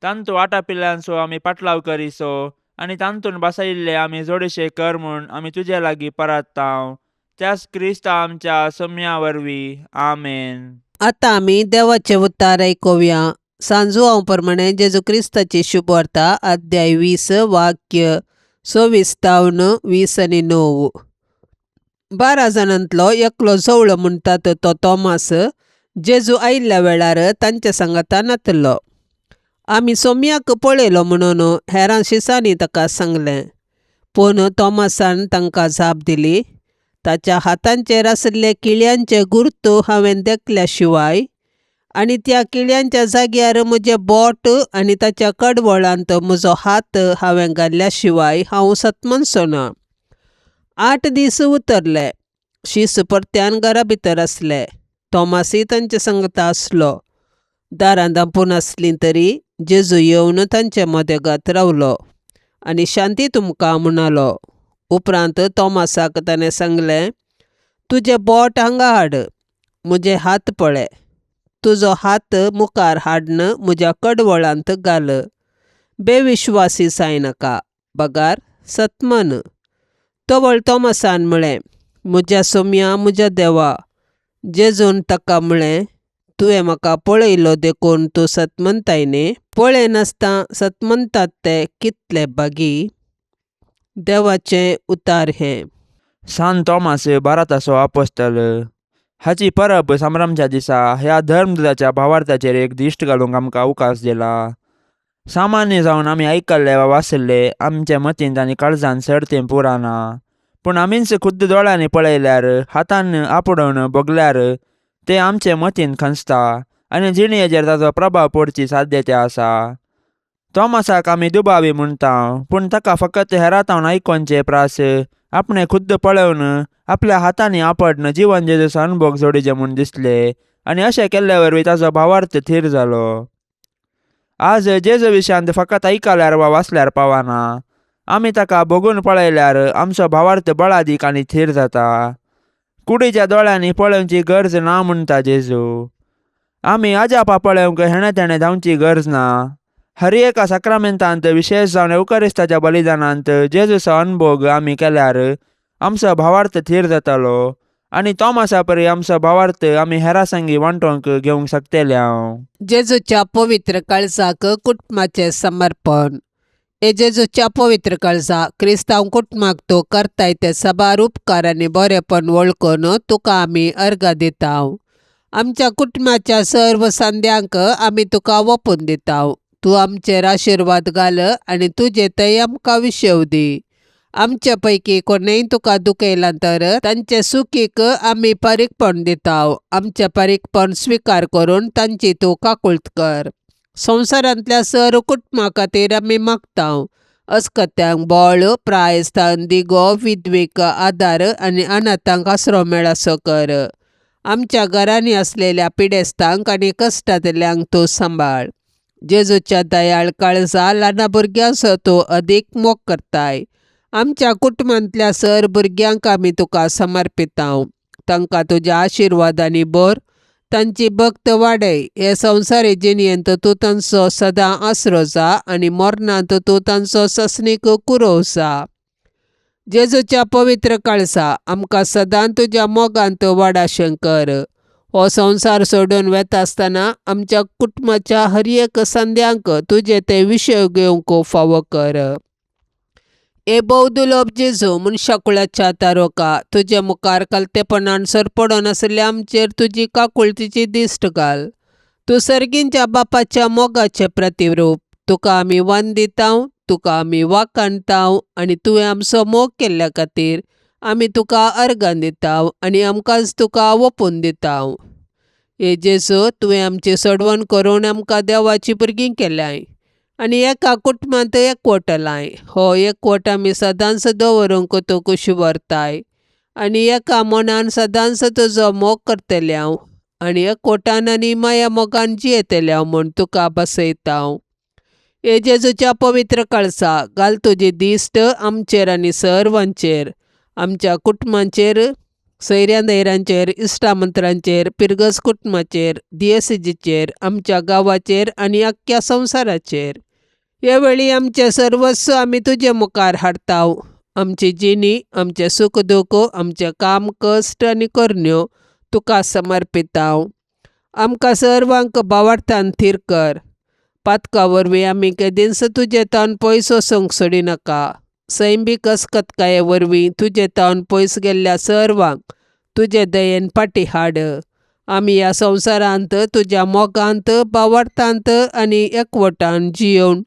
तांतू आटापिल्ल्यांचो आमी पाटलाव करिसो आनी तांतून बसयिल्ले आमी जोडेशे कर म्हूण आमी तुजे लागीं परताव त्याच क्रिस्ता आमच्या सोम्या वरवीं आमेन. आतां आमी देवाचे उतार आयकुया. सांजो हांव प्रमाणे जेजू क्रिस्ताची शुभ वार्ता अध्याय 20 वाक्य 26 आनी 9. 12 जाणांतलो एकलो जवळो म्हणटात तो तोमास जेजू आयिल्ल्या वेळार तांच्या सांगाता नातलो. आमी सोम्याक पळयलो म्हणून हेरां शिसांनी ताका सांगलें. पूण तोमासान तांकां जाप दिली, ताच्या हातांचेर आशिल्ले किळ्यांचे गुर्तू हांवें देखल्या शिवाय आनी त्या किळ्यांच्या जाग्यार म्हजें बोट आनी ताच्या कडवळांत म्हजो हात हांवें घाल्ल्या शिवाय हांव सतमनसो ना. 8 दीस उतरले. शीस परत्यान घरा भितर आसले. तोमासय तांचे संगता आसलो. दारां धांपून आसलीं तरी जेजू येवन तांचे मदेगांत रावलो आनी शांती तुमकां म्हणलो. उपरांत तोमासाक ताणें सांगलें, तुजें बोट हांगा हाड, म्हजे हात पळय. तुजो हात मुखार हाडन म्हज्या कडवळांत घाल. बेविश्वासी जायनाका, बगार सतमन. तवळ तोमासान म्हळें, म्हज्या सोम्या, म्हज्या देवा. जेजून ताका म्हळें, तुवें म्हाका पळयलो देखून तूं सतमनताय न्ही? पळय नासता सतमनतात ते कितले बागी. देवाचें उतार हें. सान तोमास बाराताचो आपोस्तल. हाची परब संभ्रमाच्या दिसा ह्या धर्मदुताच्या भावार्थाचेर एक दिश्ट घालूंक आमकां अवकाश दिला. सामान्य जावन आमी आयकल्ले वा वाचल्ले आमच्या मतींत आनी काळजांत सर्तीन पुराना. पूण आमीच खुद्द दोळ्यांनी पळयल्यार, हातान आपडून बगल्यार तें आमचे मतींत खंचता आनी जिणेचेर ताचो प्रभाव पडची साध्यता आसा. तोमासाक आमी दुबावी म्हणटा, पूण ताका फकत हेरातावन आयकोनचे प्रास आपणें खुद्द पळोवन आपल्या हातांनी आपडन जिवन जेजूचो अनुभव जोडिचे म्हूण दिसले आनी अशें केल्ले वरवीं ताचो भावार्थ थीर जालो. आज जेजू विशयांत फकत आयकल्यार वा वाचल्यार पावना. आमी ताका बघून पळयल्यार आमचो भावार्थ बळादीक आनी थीर जाता. कुडीच्या दोळ्यांनी पळोवची गरज ना म्हणटा जेजू. आमी आजापा पळोवंक हेणे तेणे धांवची गरज ना. हर एका सक्रामेंतांत, विशेश जावन एवकारिस्ताच्या बलिदानांत जेजूचो अनुभव आमी केल्यार आमचो भावार्थ थीर जातालो आनी तोमासा परी आमचो भावार्थ आमी हेरां संगी वांटोवंक घेवंक शकतले. जेजूच्या पवित्र काळजाक कुटुंबाचें समर्पण. हे जेजूच्या पवित्र काळजा क्रिस्तांव कुटुंबाक तूं करताय ते साबार उपकार आनी बरेपण वळखून तुका आमी अर्घां दिताव. आमच्या कुटुंबाच्या सर्व संद्यांक आमी तुका वपून दिताव. तूं आमचेर आशिर्वाद घाल आनी तुजे थंय आमकां विशेव दी. आमचे पैकी कोणेय तुका दुखयलां तर तांचे सुखीक आमी पारीकपण दिताव. आमचे पारीकपण स्विकार करून तांची तूं काकुळट कर. संवसारांतल्या सर्व कुटुंबां खातीर आमी मागताव. अस्कत्यांक बळ, प्रायस्तांक दिगो, विधवेक आदार आनी अनाथांक आसरो मेळासो कर. आमच्या घरांनी आसलेल्या पिडेस्तांक आनी कश्टांतल्यांक तूं सांबाळ. जेजूच्या दयाळ काळजा ल्हान भुरग्यांचो तूं अदीक मोग करताय. आमच्या कुटुंबांतल्या सर भुरग्यांक आमी तुका समर्पिताव. तांकां तुज्या आशिर्वादांनी भर. तांची भक्त वाडय. हे संवसारी जिणेंत तूं तांचो सदां आसरो जा आनी मरणांत तूं तांचो ससनीक कुरव जा. जेजूच्या पवित्र काळजा आमकां सदां तुज्या मोगांत वाडाशें कर. हो संवसार सोडून वेता आसतना आमच्या कुटुंबाच्या हर एक संद्यांक तुजे ते विशय घेवंक फावो कर. ए बौदुलोब जेजू, मनशाकुळाच्या तारोका, तुजे मुखार कलतेपणान सरपडून आसल्या आमचेर तुजी काकुळतीची दिश्ट घाल. तूं सर्गींच्या बापाच्या मोगाचें प्रतिरूप. तुका आमी वंदिताव, तुका आमी वाखाणटाव आनी तुवें आमचो मोग केल्ल्या खातीर आमी तुका अर्घां दिताव आनी आमकांच तुका वपून दिताव. हे जेजू, तुवें आमची सोडवण करून आमकां देवाची भुरगीं केल्याय आनी एका कुटुंबांत एकवट लाय. हो एकवट आमी सदांच दवरूंक तूं खुशी व्हरताय आनी एका मनान सदांच तुजो मोग करतल्याव आनी एकवटान आनी माया मोगान जियेतल्याव म्हूण तुका बसयताव. हे जेजूच्या पवित्र काळजा घाल तुजी दिश्ट आमचेर आनी सर्वांचेर, आमच्या कुटुंबांचेर, सैऱ्या दैरांचेर, इश्टामंत्रांचेर, पिरगस कुटुंबाचेर, दियेसजीचेर, आमच्या गांवाचेर आनी आख्ख्या संवसाराचेर. हे वेळी आमचे सर्वस्व आमी तुजे मुखार हाडताव. आमची जिणी, आमचे सुख दूख, आमचे काम, कश्ट आनी करण्यो तुका समर्पिताव. आमकां सर्वांक भावार्थान थीर कर. पातका वरवीं आमी केदींच तुजे तावन पयस वचूंक सोडिनाका. सैमीक अस्कतकाये वरवीं तुजे तावन पयस गेल्ल्या सर्वांक तुजे दयेन फाटीं हाड. आमी ह्या संवसारांत तुज्या मोगांत, भावार्थांत आनी एकवटान जियोवन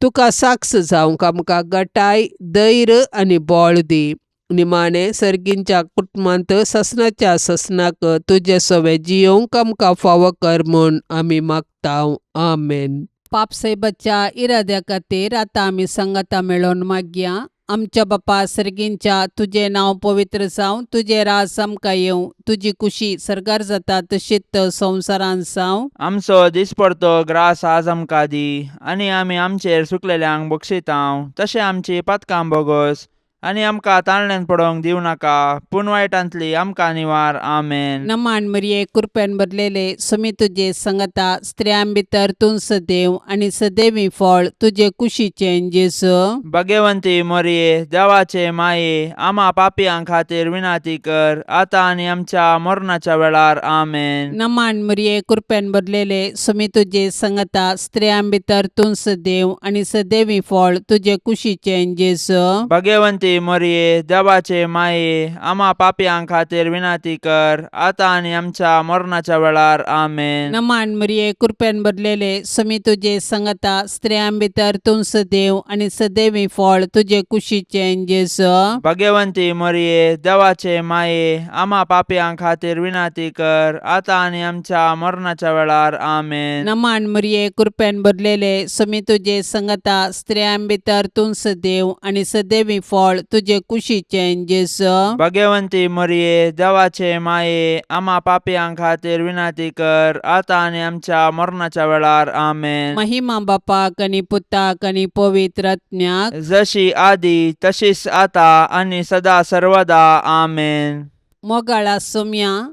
तुका साक्ष जावंक आमकां गटाय, धैर्य आनी बळ दी. निमाणे सर्गींच्या कुटुंबांत ससनाच्या ससनाक तुझे सवे जियोंक आमकां फावो कर म्हूण आमी मागतांव. आमेन. पापसय बच्चा इराद्या खातीर आतां आमी संगता मेळोन मागया. आमच्या बापा सर्गींच्या तुझे नांव पवित्र जावं, तुझे रास आमकां येवं, तुजी कुशी सरकार जाता तशीच संवसारान जावं. आमचो दिसपडतो ग्रास आज आमकां दी, आनी आमी आमचेर सुकलेल्यांक बक्षितांव. तशें आमची पातकां बोगोस, आनी आमकां ताळण्यांत पडोवंक दिवं नाका, पूण वायटांतली आमकां निवार. आमेन. नमान मरिये कृपेन भरलेले समी तुजे संगता स्त्रियां भितर तूं सदैव आनी सदैवी फळ तुजे कुशीचें जेजू. भाग्यवंती मरिये, देवाचे माये, आमा पापयां खातीर विनाती कर, आतां आनी आमच्या मरणाच्या वेळार. आमेन. नमान मरिये कृपेन भरलेले समी तुजे संगता स्त्रियां भितर तूं सदैव आनी सदैवी फळ तुजे कुशीचें जेजू. भाग्यवंती मरिये, देवाचे माये, आमा पापयां खातीर विनाती कर, आतां आनी आमच्या मरणाच्या वेळार. आमेन. नमान मरिये कृपेन भरलेले समी तुजे संगता स्त्रियां भितर तूं सदैव आनी सदैवी फळ तुजे कुशीचें जेजू. भाग्यवंती मरिये, देवाचे माये, आमा पापयां खातीर विनाती कर, आतां आनी आमच्या मरणाच्या वेळार. आमेन. नमान मरिये कृपेन भरलेले समी तुजे संगता स्त्रियां भितर तूं सदैव आनी सदैवी फळ तुजे कुशीचें जेजू. भाग्यवंती मरिये, देवाचे माये, आमा पापयां खातीर विनाती कर, आतां आनी आमच्या मरणाच्या वेळार. आमेन. महिमा बापाक आनी पुताक आनी पवित्र आत्म्याक, जशी आदी तशीच आतां आनी सदा सर्वदा. आमेन. मोगाळा सोम्या,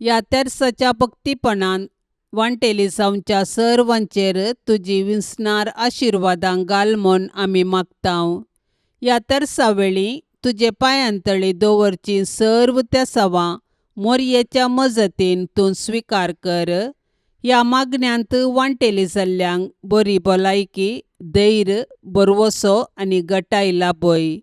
ह्या तेर्साच्या भक्तीपणान वांटेली जावच्या सर्वांचेर तुजी विस्नार आशिर्वादां घाल म्हूण आमी मागतांव. ह्या तेर्सा वेळी तुजे पांयांतळी दवरची सर्व त्या सवां मोरयेच्या मजतीन तूं स्विकार कर. ह्या मागण्यांत वांटेली जाल्ल्यांक बरी भलायकी, धैर्य, बरवसो आनी घटाय लाभय.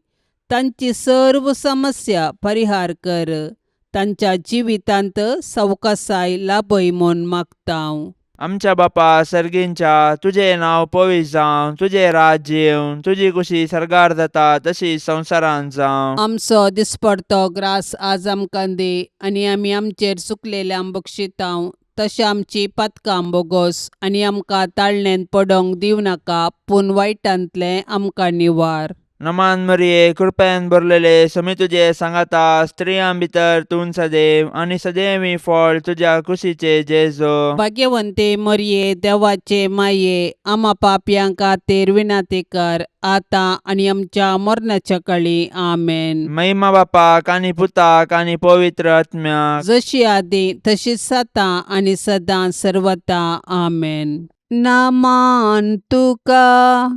तांची सर्व समस्या परिहार कर. तांच्या जिवितांत सवकासाय लाभय म्हूण मागतांव. आमच्या बापा सर्गींच्या तुझे नांव पवित्र जावं, तुझे राज्य येवं, तुजी कुशी सरकार जाता तशी संवसारान जावं. आमचो दिसपडतो ग्रास आज आमकां दे, आनी आमी आमचेर चुकलेल्यांक बक्षितांव, तशें आमची पातकां बोगोस, आनी आमकां ताळणेंत पडोवंक दिवं नाका, पूण वायटांतलें आमकां निवार. नमान मरिये, कृपेन भरलेले समी तुजे सांगाता स्त्रियां भितर तूं सदैव आनी सदैवी फळ तुज्या कुशीचे जेजू. भाग्यवंते मरिये, देवाचे माये, आमा पापयां खातीर विनाती कर, आतां आनी आमच्या मरणाच्या काळी. आमेन. महिमा बापाक आनी पुताक आनी पवित्र आत्म्याक, जशी आदी तशीच आतां आनी सदां सर्वदा. आमेन. नामान तुका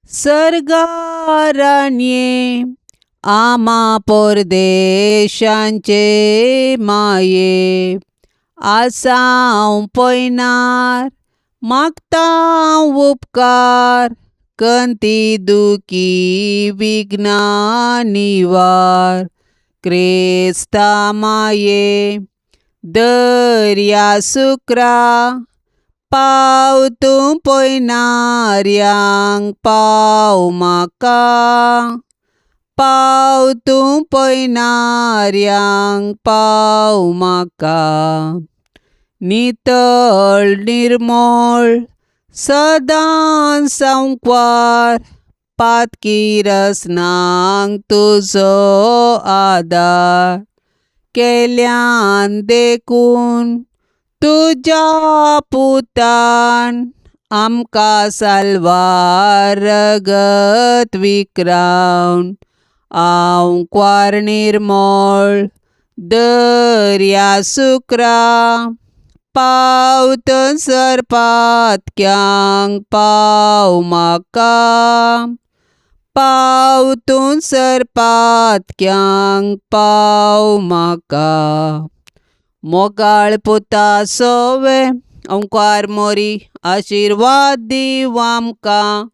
सर्गारान्ये, आमा परदेशांचे माये, आसांव पयनार मागतां उपकार, कंती दुखी विघ्ना निवार. क्रिस्ता माये, दर्या सुक्रा, पाव तूं पयनाऱ्यांक पाव म्हाका, पाव तूं पयनाऱ्यांक पाव म्हाका. नितळ निर्मळ सदां सांकवार, पातकी रसनांक तुजो आदार. केल्यान देखून तुज्या पुतान, आमकां साल्वार रगत विक्रावन. हांव क्वार निर्मळ दर्या सुक्रा, पाव थंयसर पातक्यांक पाव म्हाका, पाव थंयसर पातक्यांक पाव म्हाका. मोगाळ पुता सोवे ओंकार मोरी, आशिर्वाद दिव आमकां.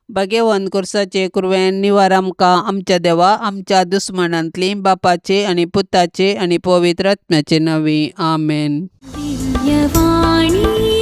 भाग्यवान कुर्साचे कुरवेन निवार आमकां आमच्या देवा, आमच्या दुस्मनांतली, बापाचे आनी पुताचे आनी पवित्र आत्म्याचे नवी. आमेन. दिव्यवाणी